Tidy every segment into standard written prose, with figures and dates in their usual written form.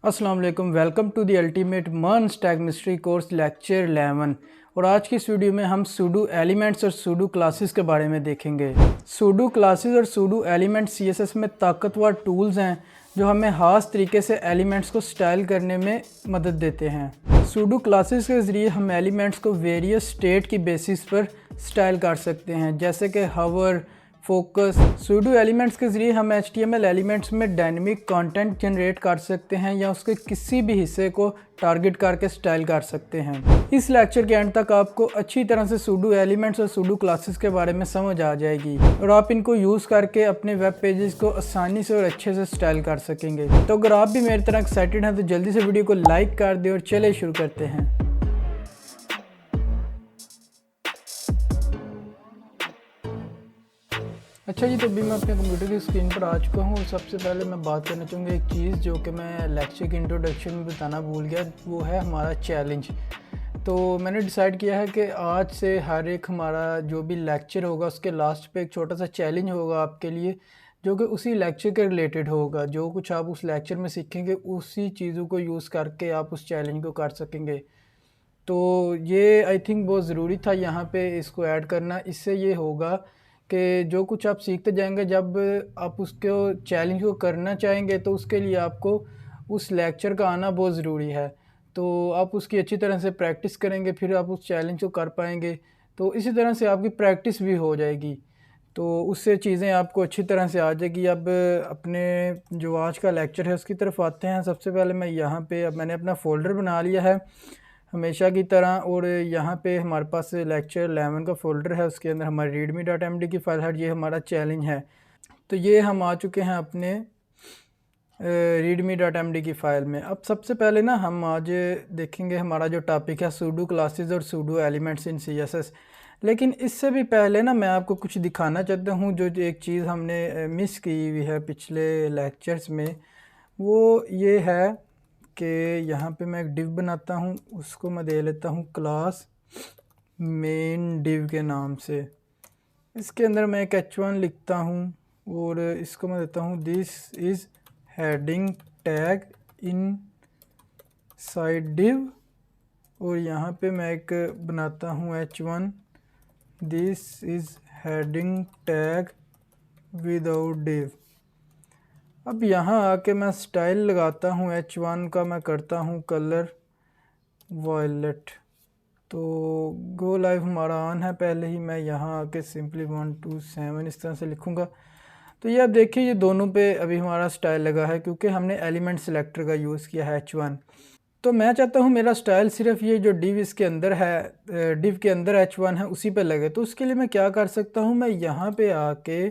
अस्सलाम वालेकुम, welcome to the ultimate MERN stack mastery course lecture 11। और आज की इस वीडियो में हम सूडो एलिमेंट्स और सूडो क्लासेस के बारे में देखेंगे। सूडो क्लासेस और सूडो एलिमेंट्स सीएसएस में ताकतवर टूल्स हैं जो हमें खास तरीके से एलिमेंट्स को स्टाइल करने में मदद देते हैं। सूडो क्लासेस के ज़रिए हम एलिमेंट्स को वेरियस स्टेट की बेसिस पर स्टाइल कर सकते हैं, जैसे कि हावर, फोकस। सूडो एलिमेंट्स के ज़रिए हम HTML एलिमेंट्स में डायनेमिक कंटेंट जनरेट कर सकते हैं या उसके किसी भी हिस्से को टारगेट करके स्टाइल कर सकते हैं। इस लेक्चर के एंड तक आपको अच्छी तरह से सूडो एलिमेंट्स और सूडो क्लासेस के बारे में समझ आ जाएगी और आप इनको यूज़ करके अपने वेब पेजेस को आसानी से और अच्छे से स्टाइल कर सकेंगे। तो अगर आप भी मेरी तरह एक्साइटेड हैं तो जल्दी से वीडियो को लाइक कर दें और चले शुरू करते हैं। अच्छा जी, तो अभी मैं अपने कंप्यूटर की स्क्रीन पर आ चुका हूँ। सबसे पहले मैं बात करना चाहूँगा एक चीज़ जो कि मैं लेक्चर की इंट्रोडक्शन में बताना भूल गया, वो है हमारा चैलेंज। तो मैंने डिसाइड किया है कि आज से हर एक हमारा जो भी लेक्चर होगा उसके लास्ट पे एक छोटा सा चैलेंज होगा आपके लिए, जो कि उसी लेक्चर के रिलेटेड होगा। जो कुछ आप उस लेक्चर में सीखेंगे उसी चीज़ों को यूज़ करके आप उस चैलेंज को कर सकेंगे। तो ये आई थिंक बहुत ज़रूरी था यहाँ पे इसको ऐड करना। इससे ये होगा कि जो कुछ आप सीखते जाएंगे, जब आप उसको चैलेंज को करना चाहेंगे तो उसके लिए आपको उस लेक्चर का आना बहुत ज़रूरी है। तो आप उसकी अच्छी तरह से प्रैक्टिस करेंगे, फिर आप उस चैलेंज को कर पाएंगे। तो इसी तरह से आपकी प्रैक्टिस भी हो जाएगी, तो उससे चीज़ें आपको अच्छी तरह से आ जाएगी। अब अपने जो आज का लेक्चर है उसकी तरफ आते हैं। सबसे पहले मैं यहाँ पे अब मैंने अपना फ़ोल्डर बना लिया है हमेशा की तरह, और यहाँ पे हमारे पास लेक्चर 11 का फ़ोल्डर है, उसके अंदर हमारी readme.md की फ़ाइल है। ये हमारा चैलेंज है। तो ये हम आ चुके हैं अपने readme.md की फ़ाइल में। अब सबसे पहले ना हम आज देखेंगे हमारा जो टॉपिक है सूडो क्लासेस और सूडो एलिमेंट्स इन CSS। लेकिन इससे भी पहले ना मैं आपको कुछ दिखाना चाहता हूँ। जो एक चीज़ हमने मिस की हुई है पिछले लेक्चर्स में, वो ये है कि यहाँ पे मैं एक डिव बनाता हूँ, उसको मैं दे लेता हूँ क्लास मेन डिव के नाम से। इसके अंदर मैं एक h1 लिखता हूँ और इसको मैं देता हूँ this is heading tag in side div. और यहाँ पे मैं एक बनाता हूँ h1 this is heading tag without div. अब यहाँ आके मैं स्टाइल लगाता हूँ h1 का, मैं करता हूँ कलर वायलेट। तो गो लाइव हमारा ऑन है। पहले ही मैं यहाँ आके सिंपली 127 इस तरह से लिखूँगा। तो ये आप देखिए, ये दोनों पे अभी हमारा स्टाइल लगा है क्योंकि हमने एलिमेंट सेलेक्टर का यूज़ किया है h1। तो मैं चाहता हूँ मेरा स्टाइल सिर्फ ये जो डिव इसके अंदर है, डिव के अंदर h1 है, उसी पे लगे। तो उसके लिए मैं क्या कर सकता हूँ, मैं यहाँ पे आके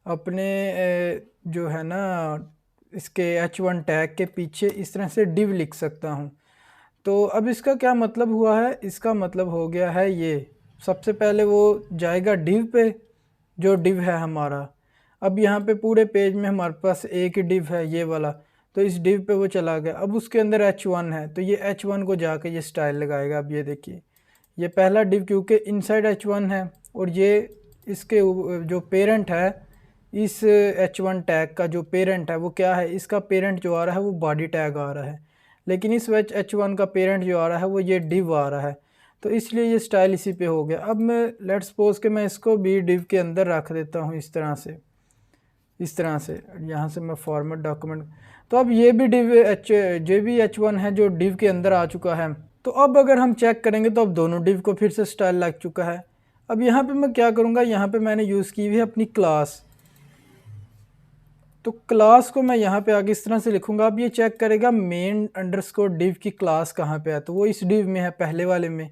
अपने जो है ना इसके h1 टैग के पीछे इस तरह से डिव लिख सकता हूँ। तो अब इसका क्या मतलब हुआ है, इसका मतलब हो गया है ये। सबसे पहले वो जाएगा डिव पे, जो डिव है हमारा। अब यहाँ पे पूरे पेज में हमारे पास एक ही डिव है, ये वाला। तो इस डिव पे वो चला गया। अब उसके अंदर h1 है, तो ये h1 को जाके ये स्टाइल लगाएगा। अब ये देखिए, ये पहला डिव क्योंकि इनसाइड h1 है, और ये इसके जो पेरेंट है, इस h1 टैग का जो पेरेंट है वो क्या है, इसका पेरेंट जो आ रहा है वो बॉडी टैग आ रहा है। लेकिन इस h1 का पेरेंट जो आ रहा है वो ये डिव आ रहा है। तो इसलिए ये स्टाइल इसी पे हो गया। अब मैं लेट्स सपोज कि मैं इसको भी डिव के अंदर रख देता हूँ इस तरह से, इस तरह से। यहाँ से मैं फॉर्मेट डॉक्यूमेंट, तो अब ये भी h1 है जो डिव के अंदर आ चुका है। तो अब अगर हम चेक करेंगे तो अब दोनों डिव को फिर से स्टाइल लग चुका है। अब यहाँ पे मैं क्या करूँगा, यहाँ पे मैंने यूज़ की हुई है अपनी क्लास। तो क्लास को मैं यहाँ पे आगे इस तरह से लिखूँगा। अब ये चेक करेगा मेन अंडरस्कोर डिव की क्लास कहाँ पे है, तो वो इस डिव में है, पहले वाले में।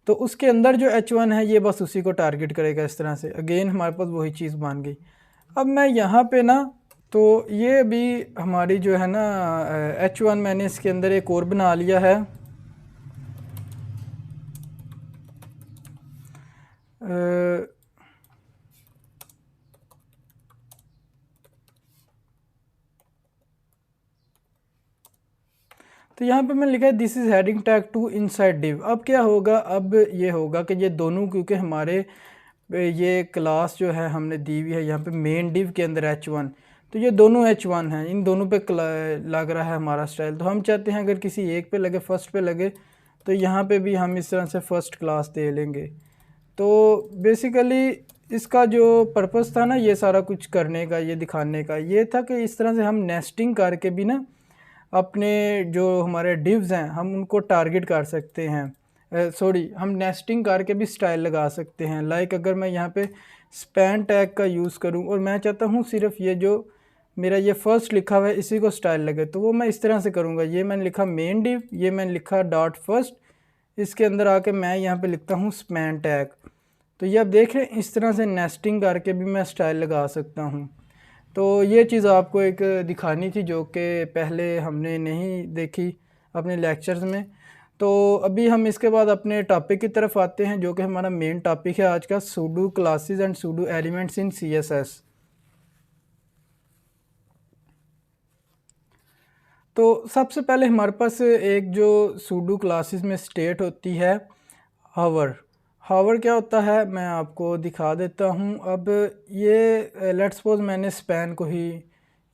तो उसके अंदर जो h1 है ये बस उसी को टारगेट करेगा इस तरह से। अगेन हमारे पास वही चीज़ बन गई। अब मैं यहाँ पे ना, तो ये अभी हमारी जो है ना h1 मैंने इसके अंदर एक और बना लिया है। तो यहाँ पे मैंने लिखा है this is heading tag two inside div. अब क्या होगा, अब ये होगा कि ये दोनों, क्योंकि हमारे ये क्लास जो है हमने दी हुई है यहाँ पे मेन डिव के अंदर h1, तो ये दोनों H1 हैं, इन दोनों पे लग रहा है हमारा स्टाइल। तो हम चाहते हैं अगर किसी एक पे लगे, फर्स्ट पे लगे, तो यहाँ पे भी हम इस तरह से फर्स्ट क्लास दे लेंगे। तो बेसिकली इसका जो पर्पस था ना ये सारा कुछ करने का, ये दिखाने का, ये था कि इस तरह से हम नेस्टिंग करके भी ना अपने जो हमारे डिव्स हैं हम उनको टारगेट कर सकते हैं। हम नेस्टिंग करके भी स्टाइल लगा सकते हैं। लाइक अगर मैं यहाँ पे स्पैन टैग का यूज़ करूँ और मैं चाहता हूँ सिर्फ ये जो मेरा ये फर्स्ट लिखा हुआ है इसी को स्टाइल लगे, तो वो मैं इस तरह से करूँगा। ये मैंने लिखा मेन डिव, ये मैंने लिखा डॉट फर्स्ट, इसके अंदर आके मैं यहाँ पे लिखता हूँ स्पैन टैग। तो ये आप देख रहे हैं इस तरह से नेस्टिंग करके भी मैं स्टाइल लगा सकता हूँ। तो ये चीज़ आपको एक दिखानी थी जो कि पहले हमने नहीं देखी अपने लेक्चर्स में। तो अभी हम इसके बाद अपने टॉपिक की तरफ आते हैं जो कि हमारा मेन टॉपिक है आज का, pseudo classes and pseudo elements in CSS। तो सबसे पहले हमारे पास एक जो सूडो क्लासेस में स्टेट होती है हावर। हावर क्या होता है मैं आपको दिखा देता हूँ। अब ये लेट्स सपोज मैंने स्पैन को ही,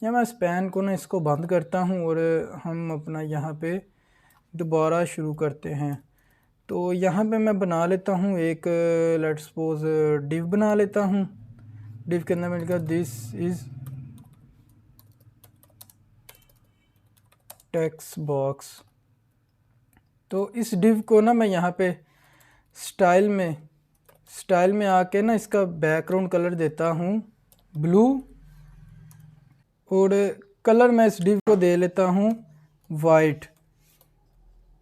या मैं स्पैन को ना इसको बंद करता हूँ और हम अपना यहाँ पे दोबारा शुरू करते हैं। तो यहाँ पे मैं बना लेता हूँ एक लेट्स सपोज डिव बना लेता हूँ। डिव के अंदर मैंने लिखा दिस इज़ टेक्स्ट बॉक्स। तो इस डिव को ना मैं यहाँ पे स्टाइल में आके ना इसका बैकग्राउंड कलर देता हूँ ब्लू, और कलर मैं इस डिव को दे लेता हूँ वाइट।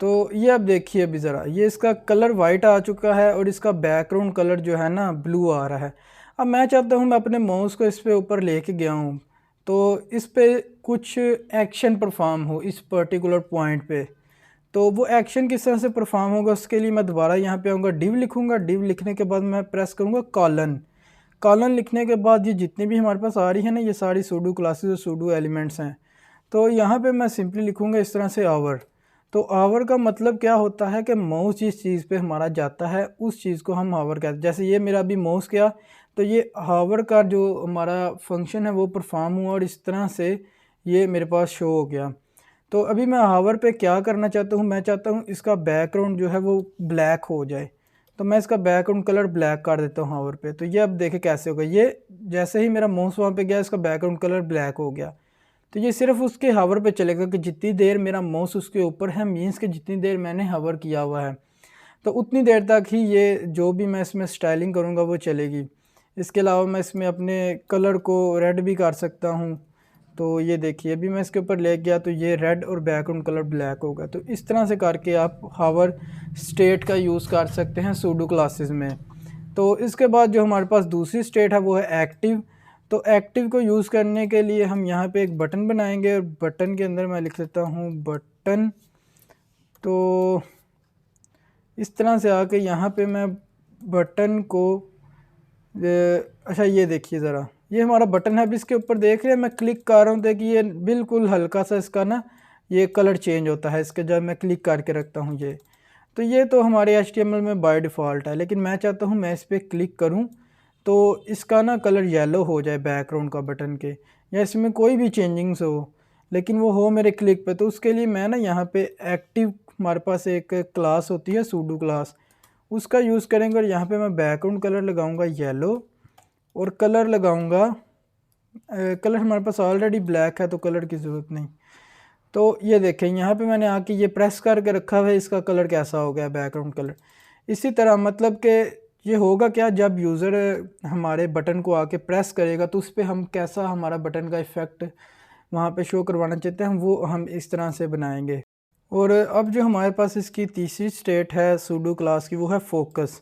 तो ये आप देखिए अभी ज़रा, ये इसका कलर वाइट आ चुका है और इसका बैकग्राउंड कलर जो है ना ब्लू आ रहा है। अब मैं चाहता हूँ मैं अपने माउस को इस पे ऊपर लेके गया हूँ तो इस पे कुछ एक्शन परफॉर्म हो इस पर्टिकुलर पॉइंट पे। तो वो एक्शन किस तरह से परफॉर्म होगा उसके लिए मैं दोबारा यहाँ पे आऊँगा, डिव लिखूँगा। डिव लिखने के बाद मैं प्रेस करूँगा कॉलन। कॉलन लिखने के बाद ये जितनी भी हमारे पास आ रही है ना ये सारी सूडो क्लासेस और सूडो एलिमेंट्स हैं। तो यहाँ पे मैं सिंपली लिखूँगा इस तरह से आवर। तो आवर का मतलब क्या होता है कि माउस जिस चीज़ पे हमारा जाता है उस चीज़ को हम हावर कहते हैं। जैसे ये मेरा अभी माउस गया तो ये हावर का जो हमारा फंक्शन है वो परफॉर्म हुआ और इस तरह से ये मेरे पास शो हो गया। तो अभी मैं हावर पे क्या करना चाहता हूँ, मैं चाहता हूँ इसका बैकग्राउंड जो है वो ब्लैक हो जाए। तो मैं इसका बैकग्राउंड कलर ब्लैक कर देता हूँ हावर पे। तो ये अब देखें कैसे होगा, ये जैसे ही मेरा माउस वहाँ पे गया इसका बैकग्राउंड कलर ब्लैक हो गया। तो ये सिर्फ उसके हावर पे चलेगा कि जितनी देर मेरा माउस उसके ऊपर है, मीन्स कि जितनी देर मैंने हावर किया हुआ है तो उतनी देर तक ही ये जो भी मैं इसमें स्टाइलिंग करूँगा वो चलेगी। इसके अलावा मैं इसमें अपने कलर को रेड भी कर सकता हूँ। तो ये देखिए अभी मैं इसके ऊपर ले गया तो ये रेड और बैकग्राउंड कलर ब्लैक होगा। तो इस तरह से करके आप हावर स्टेट का यूज़ कर सकते हैं सूडो क्लासेस में। तो इसके बाद जो हमारे पास दूसरी स्टेट है वो है एक्टिव। तो एक्टिव को यूज़ करने के लिए हम यहाँ पे एक बटन बनाएंगे और बटन के अंदर मैं लिख लेता हूँ बटन। तो इस तरह से आके यहाँ पे मैं बटन को अच्छा ये देखिए ज़रा, ये हमारा बटन है। अब इसके ऊपर देख रहे हैं मैं क्लिक कर रहा हूँ, देखिए ये बिल्कुल हल्का सा इसका ना ये कलर चेंज होता है इसके जब मैं क्लिक करके रखता हूँ ये। तो ये तो हमारे HTML में बाय डिफ़ॉल्ट है, लेकिन मैं चाहता हूँ मैं इस पर क्लिक करूँ तो इसका ना कलर येलो हो जाए बैकग्राउंड का बटन के, या इसमें कोई भी चेंजिंग्स हो लेकिन वो हो मेरे क्लिक पे। तो उसके लिए मैं ना यहाँ पे एक्टिव हमारे पास एक क्लास होती है सूडो क्लास, उसका यूज़ करेंगे और यहाँ पे मैं बैकग्राउंड कलर लगाऊंगा येलो और कलर लगाऊंगा कलर हमारे पास ऑलरेडी ब्लैक है तो कलर की ज़रूरत नहीं। तो ये देखें यहाँ पे मैंने आके ये प्रेस करके रखा हुआ है, इसका कलर कैसा हो गया बैकग्राउंड कलर। इसी तरह मतलब कि ये होगा क्या, जब यूज़र हमारे बटन को आके प्रेस करेगा तो उस पर हम कैसा हमारा बटन का इफ़ेक्ट वहाँ पे शो करवाना चाहते हैं वो हम इस तरह से बनाएंगे। और अब जो हमारे पास इसकी तीसरी स्टेट है सूडो क्लास की वो है फोकस।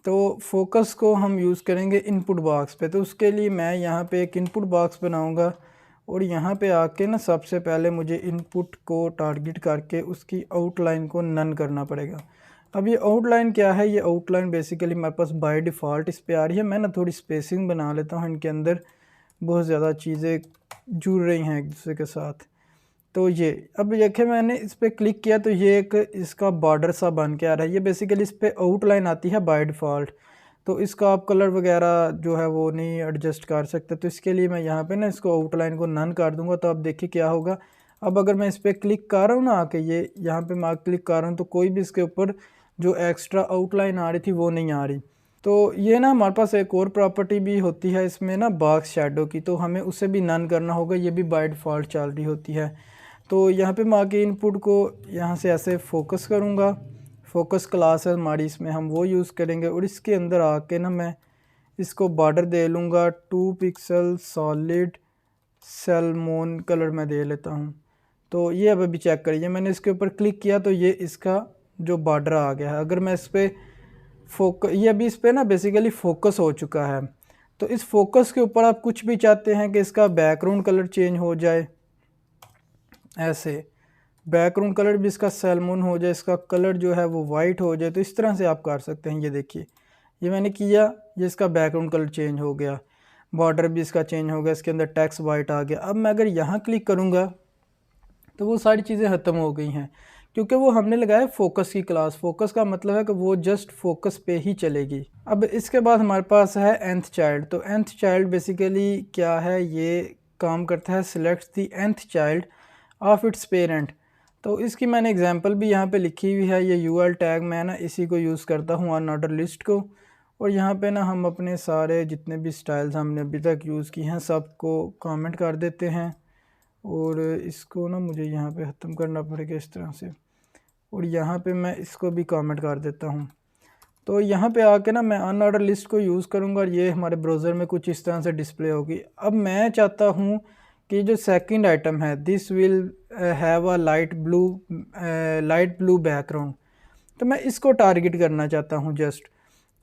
तो फोकस को हम यूज़ करेंगे इनपुट बॉक्स पे। तो उसके लिए मैं यहाँ पे एक इनपुट बॉक्स बनाऊँगा और यहाँ पे आके ना सबसे पहले मुझे इनपुट को टारगेट करके उसकी आउटलाइन को नन करना पड़ेगा। अब ये आउटलाइन क्या है, ये आउटलाइन बेसिकली मेरे पास बाय डिफ़ॉल्ट इस पे आ रही है। मैं ना थोड़ी स्पेसिंग बना लेता हूँ, इनके अंदर बहुत ज़्यादा चीज़ें जुड़ रही हैं एक दूसरे के साथ। तो ये अब देखें मैंने इस पर क्लिक किया तो ये एक इसका बॉर्डर सा बन के आ रहा है। ये बेसिकली इस पर आउटलाइन आती है बाय डिफ़ॉल्ट। तो इसका आप कलर वगैरह जो है वो नहीं एडजस्ट कर सकते। तो इसके लिए मैं यहाँ पे ना इसको आउटलाइन को नन कर दूंगा। तो अब देखिए क्या होगा। अब अगर मैं इस पर क्लिक कर रहा हूँ ना आके, ये यहाँ पे मैं क्लिक कर रहा हूँ, तो कोई भी इसके ऊपर जो एक्स्ट्रा आउटलाइन आ रही थी वो नहीं आ रही। तो ये ना हमारे पास एक और प्रॉपर्टी भी होती है इसमें ना, बॉक्स शैडो की, तो हमें उसे भी नन करना होगा। ये भी बाय डिफ़ॉल्ट चल रही होती है। तो यहाँ पे मैं आके इनपुट को यहाँ से ऐसे फोकस करूँगा। फोकस क्लास है हमारी, इसमें हम वो यूज़ करेंगे। और इसके अंदर आके ना मैं इसको बॉर्डर दे लूँगा 2 पिक्सल सॉलिड सैल्मोन कलर में दे लेता हूँ। तो ये अब अभी चेक करिए, मैंने इसके ऊपर क्लिक किया तो ये इसका जो बॉर्डर आ गया है। अगर मैं इस पर ये अभी इस पर ना बेसिकली फ़ोकस हो चुका है। तो इस फोकस के ऊपर आप कुछ भी चाहते हैं कि इसका बैकग्राउंड कलर चेंज हो जाए, ऐसे बैकग्राउंड कलर भी इसका सैल्मन हो जाए, इसका कलर जो है वो वाइट हो जाए, तो इस तरह से आप कर सकते हैं। ये देखिए, ये मैंने किया, ये इसका बैकग्राउंड कलर चेंज हो गया, बॉर्डर भी इसका चेंज हो गया, इसके अंदर टेक्स्ट वाइट आ गया। अब मैं अगर यहाँ क्लिक करूँगा तो वो सारी चीज़ें ख़त्म हो गई हैं, क्योंकि वो हमने लगाया फोकस की क्लास। फोकस का मतलब है कि वो जस्ट फोकस पे ही चलेगी। अब इसके बाद हमारे पास है nth चाइल्ड। तो nth चाइल्ड बेसिकली क्या है, ये काम करता है select the nth child of its parent. तो इसकी मैंने एग्जांपल भी यहाँ पे लिखी हुई है। ये यूएल टैग मैं ना इसी को यूज़ करता हूँ ऑन ऑर्डर लिस्ट को। और यहाँ पे ना हम अपने सारे जितने भी स्टाइल्स हमने अभी तक यूज़ की हैं सबको कमेंट कर देते हैं। और इसको ना मुझे यहाँ पे ख़त्म करना पड़ेगा इस तरह से, और यहाँ पे मैं इसको भी कमेंट कर देता हूँ। तो यहाँ पे आके ना मैं अन ऑर्डर लिस्ट को यूज़ करूँगा और ये हमारे ब्राउज़र में कुछ इस तरह से डिस्प्ले होगी। अब मैं चाहता हूँ कि जो सेकंड आइटम है, this will have a light blue background, तो मैं इसको टारगेट करना चाहता हूँ जस्ट।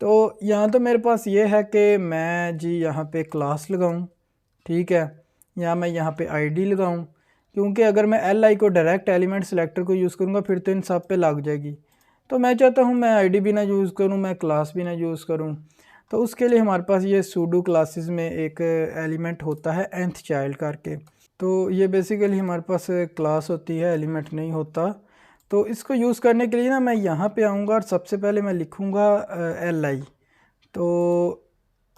तो यहाँ तो मेरे पास ये है कि मैं जी यहाँ पे क्लास लगाऊँ, ठीक है, या मैं यहाँ पे आईडी लगाऊँ, क्योंकि अगर मैं एल आई को डायरेक्ट एलिमेंट सेलेक्टर को यूज़ करूँगा फिर तो इन सब पे लग जाएगी। तो मैं चाहता हूँ मैं आईडी भी ना यूज़ करूँ, मैं क्लास भी ना यूज़ करूँ। तो उसके लिए हमारे पास ये सूडो क्लासेस में एक एलिमेंट होता है nth चाइल्ड करके। तो ये बेसिकली हमारे पास क्लास होती है, एलिमेंट नहीं होता। तो इसको यूज़ करने के लिए ना मैं यहाँ पे आऊँगा और सबसे पहले मैं लिखूँगा एल आई। तो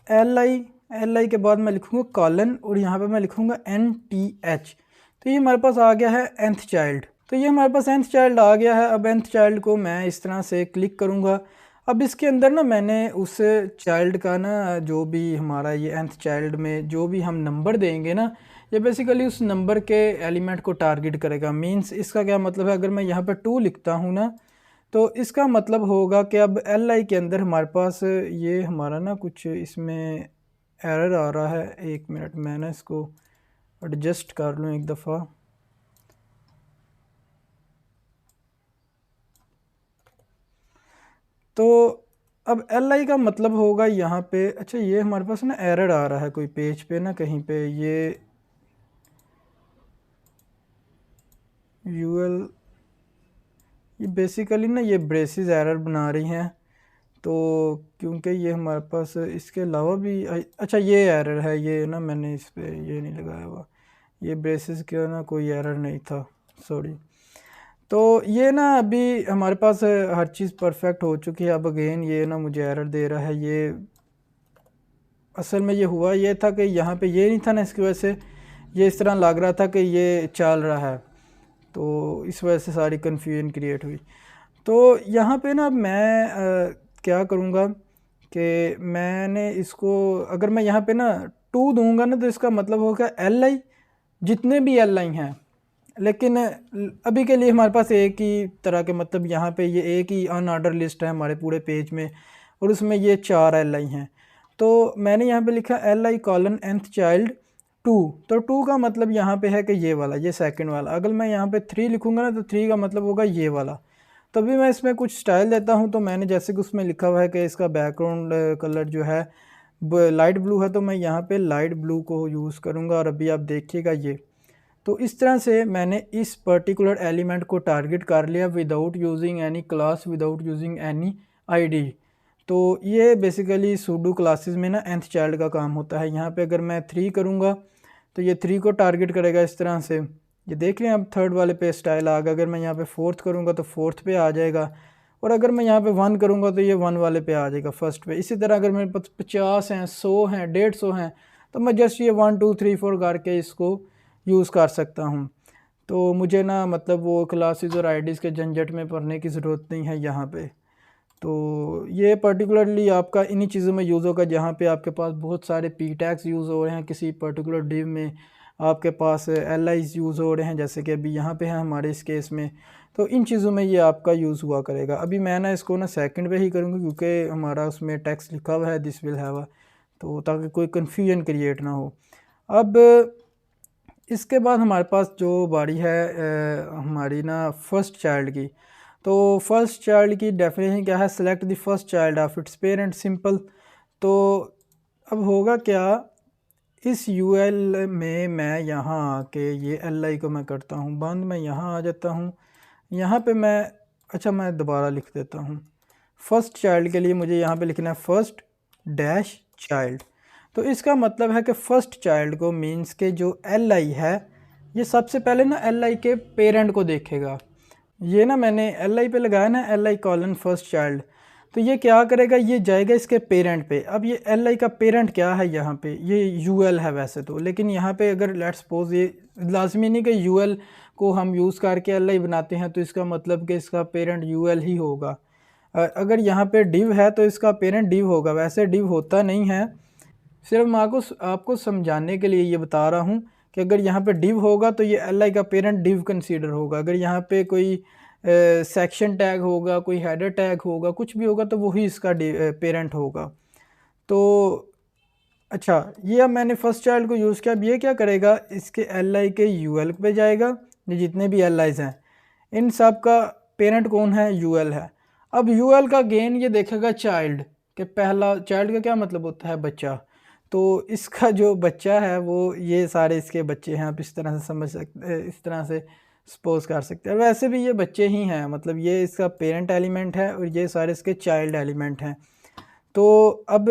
एल आई के बाद मैं लिखूँगा कॉलन और यहाँ पे मैं लिखूँगा NTH। तो ये हमारे पास आ गया है nth चाइल्ड। तो ये हमारे पास nth चाइल्ड आ गया है। अब nth चाइल्ड को मैं इस तरह से क्लिक करूँगा। अब इसके अंदर ना मैंने उस चाइल्ड का ना जो भी हमारा ये nth चाइल्ड में जो भी हम नंबर देंगे ना, ये बेसिकली उस नंबर के एलिमेंट को टारगेट करेगा। मींस इसका क्या मतलब है, अगर मैं यहाँ पे 2 लिखता हूँ ना, तो इसका मतलब होगा कि अब एल आई के अंदर हमारे पास ये हमारा ना कुछ इसमें एरर आ रहा है। 1 मिनट, मैं ना इसको एडजस्ट कर लूँ एक दफ़ा। तो अब एल आई का मतलब होगा यहाँ पे, अच्छा ये हमारे पास ना एरर आ रहा है कोई पेज पे ना कहीं पे, ये यूएल, ये बेसिकली ना ये ब्रेसेस एरर बना रही हैं। तो क्योंकि ये हमारे पास इसके अलावा भी अच्छा ये एरर है, ये ना मैंने इस पे ये नहीं लगाया हुआ, ये ब्रेसेस का ना कोई एरर नहीं था, सॉरी। तो ये ना अभी हमारे पास हर चीज़ परफेक्ट हो चुकी है। अब अगेन ये ना मुझे एरर दे रहा है। ये असल में ये हुआ ये था कि यहाँ पे ये नहीं था ना, इसकी वजह से ये इस तरह लग रहा था कि ये चल रहा है, तो इस वजह से सारी कन्फ्यूजन क्रिएट हुई। तो यहाँ पे ना मैं क्या करूँगा कि मैंने इसको अगर मैं यहाँ पे ना 2 दूंगा ना, तो इसका मतलब होगा एल आई जितने भी एल आई हैं, लेकिन अभी के लिए हमारे पास एक ही तरह के, मतलब यहाँ पे ये एक ही अनऑर्डर लिस्ट है हमारे पूरे पेज में और उसमें ये 4 एल आई हैं। तो मैंने यहाँ पे लिखा L I colon nth child 2। तो 2 का मतलब यहाँ पे है कि ये वाला, ये सेकंड वाला। अगर मैं यहाँ पे 3 लिखूँगा ना, तो 3 का मतलब होगा ये वाला। तो अभी मैं इसमें कुछ स्टाइल देता हूँ। तो मैंने जैसे कि उसमें लिखा हुआ है कि इसका बैकग्राउंड कलर जो है लाइट ब्लू है, तो मैं यहाँ पे लाइट ब्लू को यूज़ करूँगा। और अभी आप देखिएगा ये, तो इस तरह से मैंने इस पर्टिकुलर एलिमेंट को टारगेट कर लिया without using any class, without using any ID. तो ये बेसिकली सूडो क्लासेस में ना nth चाइल्ड का काम होता है। यहाँ पे अगर मैं 3 करूँगा तो ये 3 को टारगेट करेगा इस तरह से। ये देख लें, अब थर्ड वाले पे स्टाइल आ गया। अगर मैं यहाँ पे 4th करूँगा तो 4th पे आ जाएगा। और अगर मैं यहाँ पे 1 करूँगा तो ये 1 वाले पे आ जाएगा फर्स्ट पे। इसी तरह अगर मेरे पास 50 हैं, 100 हैं, 150 हैं, तो मैं जस्ट ये 1 2 3 4 करके इसको यूज़ कर सकता हूँ। तो मुझे ना मतलब वो क्लासेस और आईडीज़ के झंझट में पढ़ने की ज़रूरत नहीं है यहाँ पे। तो ये पर्टिकुलरली आपका इन्हीं चीज़ों में यूज़ होगा जहाँ पे आपके पास बहुत सारे पी टैग्स यूज़ हो रहे हैं, किसी पर्टिकुलर डिव में आपके पास एल आईज़ यूज़ हो रहे हैं, जैसे कि अभी यहाँ पे है हमारे इस केस में। तो इन चीज़ों में ये आपका यूज़ हुआ करेगा। अभी मैं ना इसको ना सेकंड पे ही करूँगा क्योंकि हमारा उसमें टेक्स्ट लिखा हुआ है दिस विल हैव अ, तो ताकि कोई कन्फ्यूजन क्रिएट ना हो। अब इसके बाद हमारे पास जो बारी है हमारी ना फर्स्ट चाइल्ड की। तो फर्स्ट चाइल्ड की डेफिनेशन क्या है, select the first child of its parent, simple. तो अब होगा क्या, इस यूएल में मैं यहाँ आके ये एल आई को मैं करता हूँ बंद, मैं यहाँ आ जाता हूँ, यहाँ पे मैं, अच्छा मैं दोबारा लिख देता हूँ। फर्स्ट चाइल्ड के लिए मुझे यहाँ पे लिखना है फर्स्ट डैश चाइल्ड। तो इसका मतलब है कि फ़र्स्ट चाइल्ड को मीन्स के जो एल आई है ये सबसे पहले ना एल आई के पेरेंट को देखेगा। ये ना मैंने एल आई पे लगाया ना, L I colon first child, तो ये क्या करेगा, ये जाएगा इसके पेरेंट पे। अब ये एल आई का पेरेंट क्या है, यहाँ पे ये यू एल है वैसे तो, लेकिन यहाँ पे अगर लेट्स सपोज ये लाजमी नहीं कि यू एल को हम यूज़ करके एल आई बनाते हैं तो इसका मतलब कि इसका पेरेंट यू एल ही होगा। अगर यहाँ पे डिव है तो इसका पेरेंट डिव होगा, वैसे डिव होता नहीं है। सिर्फ मैं आपको समझाने के लिए ये बता रहा हूँ कि अगर यहाँ पे डिव होगा तो ये एल आई का पेरेंट डिव कंसीडर होगा। अगर यहाँ पे कोई सेक्शन टैग होगा, कोई हेडर टैग होगा, कुछ भी होगा तो वही इसका पेरेंट होगा। तो अच्छा, ये अब मैंने फर्स्ट चाइल्ड को यूज़ किया। अब ये क्या करेगा, इसके एल आई के यू एल पे जाएगा, ये जितने भी एल आईज हैं इन सब का पेरेंट कौन है, यू एल है। अब यू एल का गेन ये देखेगा चाइल्ड के, पहला चाइल्ड का क्या मतलब होता है, बच्चा। तो इसका जो बच्चा है वो ये सारे इसके बच्चे हैं, आप इस तरह से समझ सकते, इस तरह से सपोज कर सकते हैं। वैसे भी ये बच्चे ही हैं, मतलब ये इसका पेरेंट एलिमेंट है और ये सारे इसके चाइल्ड एलिमेंट हैं। तो अब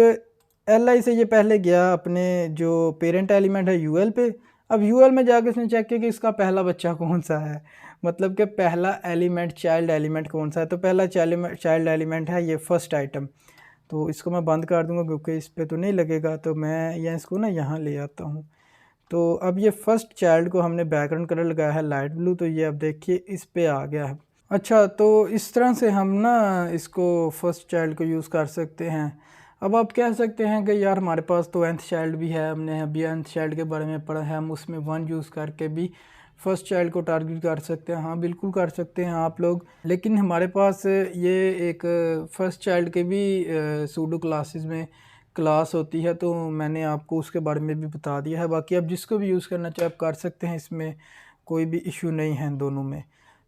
एल आई से ये पहले गया अपने जो पेरेंट एलिमेंट है यू एल पे। अब यू एल में जाकर इसने चेक किया कि इसका पहला बच्चा कौन सा है, मतलब कि पहला एलिमेंट चाइल्ड एलिमेंट कौन सा है। तो पहला चाइल्ड एलिमेंट है ये फर्स्ट आइटम। तो इसको मैं बंद कर दूंगा क्योंकि इस पर तो नहीं लगेगा, तो मैं या इसको ना यहाँ ले आता हूँ। तो अब ये फर्स्ट चाइल्ड को हमने बैकग्राउंड कलर लगाया है लाइट ब्लू, तो ये अब देखिए इस पे आ गया है। अच्छा, तो इस तरह से हम ना इसको फर्स्ट चाइल्ड को यूज़ कर सकते हैं। अब आप कह सकते हैं कि यार हमारे पास तो nth चाइल्ड भी है, हमने अभी nth चाइल्ड के बारे में पढ़ा है, हम उसमें 1 यूज़ करके भी फर्स्ट चाइल्ड को टारगेट कर सकते हैं। हाँ बिल्कुल कर सकते हैं आप लोग, लेकिन हमारे पास ये एक फर्स्ट चाइल्ड के भी सूडो क्लासेस में क्लास होती है, तो मैंने आपको उसके बारे में भी बता दिया है। बाकी आप जिसको भी यूज़ करना चाहे आप कर सकते हैं, इसमें कोई भी इशू नहीं है दोनों में।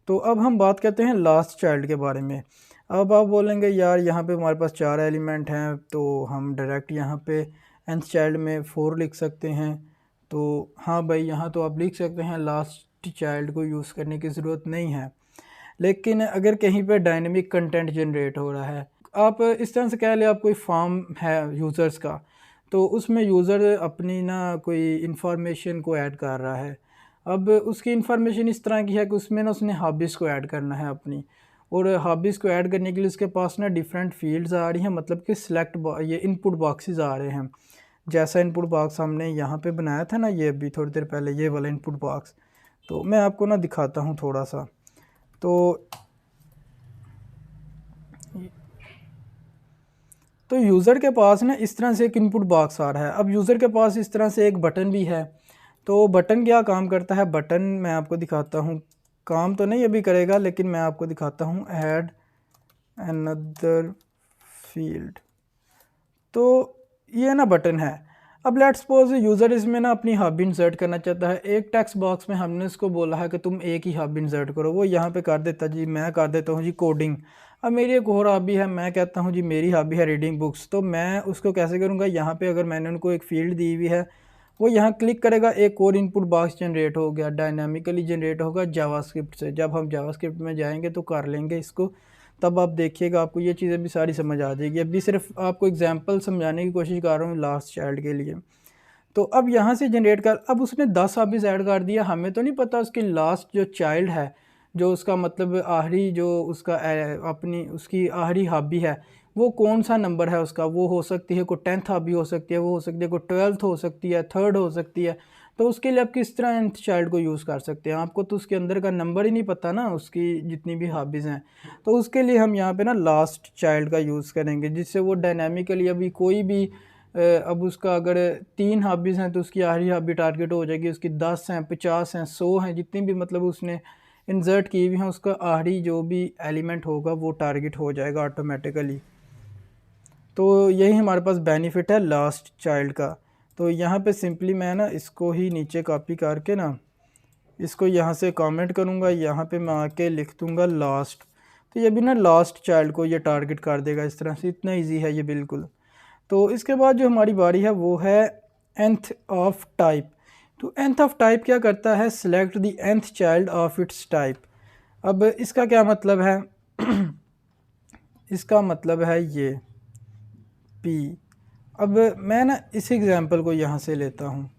तो अब हम बात करते हैं लास्ट चाइल्ड के बारे में। अब आप बोलेंगे यार यहाँ पे हमारे पास 4 एलिमेंट हैं, तो हम डायरेक्ट यहाँ पे nth चाइल्ड में 4 लिख सकते हैं। तो हाँ भाई, यहाँ तो आप लिख सकते हैं, लास्ट चाइल्ड को यूज़ करने की ज़रूरत नहीं है। लेकिन अगर कहीं पे डायनेमिक कंटेंट जनरेट हो रहा है, आप इस तरह से कह लें, आप कोई फॉर्म है यूज़र्स का, तो उसमें यूज़र अपनी ना कोई इन्फॉर्मेशन को ऐड कर रहा है। अब उसकी इन्फॉर्मेशन इस तरह की है कि उसमें ना उसने हॉबीज़ को ऐड करना है अपनी, और हॉबीज़ को ऐड करने के लिए उसके पास ना डिफरेंट फील्ड्स आ रही हैं, मतलब कि ये इनपुट बॉक्सेस आ रहे हैं। जैसा इनपुट बॉक्स हमने यहाँ पे बनाया था ना, ये अभी थोड़ी देर पहले ये वाला इनपुट बॉक्स, तो मैं आपको ना दिखाता हूँ थोड़ा सा। तो यूज़र के पास ना इस तरह से एक इनपुट बॉक्स आ रहा है। अब यूज़र के पास इस तरह से एक बटन भी है। तो बटन क्या काम करता है, बटन मैं आपको दिखाता हूँ, काम तो नहीं अभी करेगा लेकिन मैं आपको दिखाता हूँ। ऐड अनदर फील्ड, तो ये ना बटन है। अब लेट्स सपोज यूज़र इसमें ना अपनी हॉबी इंसर्ट करना चाहता है। एक टेक्स्ट बॉक्स में हमने उसको बोला है कि तुम एक ही हॉबी इंसर्ट करो, वो यहाँ पे कर देता जी, मैं कर देता हूँ जी कोडिंग। अब मेरी एक और हॉबी है, मैं कहता हूँ जी मेरी हॉबी है रीडिंग बुक्स, तो मैं उसको कैसे करूँगा, यहाँ पे अगर मैंने उनको एक फील्ड दी हुई है, वो यहाँ क्लिक करेगा, एक और इनपुट बॉक्स जनरेट हो गया, डायनामिकली जनरेट होगा जावास्क्रिप्ट से। जब हम जावास्क्रिप्ट में जाएंगे तो कर लेंगे इसको, तब आप देखिएगा आपको ये चीज़ें भी सारी समझ आ जाएगी। अभी सिर्फ आपको एग्जांपल समझाने की कोशिश कर रहा हूँ लास्ट चाइल्ड के लिए। तो अब यहाँ से जनरेट कर, अब उसने 10 हॉबीज़ ऐड कर दिया, हमें तो नहीं पता उसकी लास्ट जो चाइल्ड है जो उसका मतलब आखिरी जो उसका अपनी उसकी आखिरी हॉबी है वो कौन सा नंबर है उसका, वो हो सकती है कोई 10th हॉबी हो सकती है, वो हो सकती है कोई 12th हो सकती है, 3rd हो सकती है। तो उसके लिए आप किस तरह nth चाइल्ड को यूज़ कर सकते हैं, आपको तो उसके अंदर का नंबर ही नहीं पता ना उसकी जितनी भी हॉबीज़ हैं। तो उसके लिए हम यहाँ पे ना लास्ट चाइल्ड का यूज़ करेंगे, जिससे वो डायनामिकली अभी कोई भी अब उसका अगर 3 हॉबीज़ हैं तो उसकी आखिरी हॉबी टारगेट हो जाएगी, उसकी 10 हैं, 50 हैं, 100 हैं, जितनी भी मतलब उसने इंसर्ट की हुई हैं उसका आखिरी जो भी एलिमेंट होगा वो टारगेट हो जाएगा ऑटोमेटिकली। तो यही हमारे पास बेनिफिट है लास्ट चाइल्ड का। तो यहाँ पे सिंपली मैं ना इसको ही नीचे कॉपी करके ना इसको यहाँ से कमेंट करूँगा, यहाँ पे मैं आके लिख दूँगा लास्ट। तो ये भी ना लास्ट चाइल्ड को ये टारगेट कर देगा इस तरह से, इतना इजी है ये बिल्कुल। तो इसके बाद जो हमारी बारी है वो है nth ऑफ टाइप। तो nth ऑफ टाइप क्या करता है, select the nth child of its type. अब इसका क्या मतलब है इसका मतलब है ये p। अब मैं ना इस एग्ज़ाम्पल को यहाँ से लेता हूँ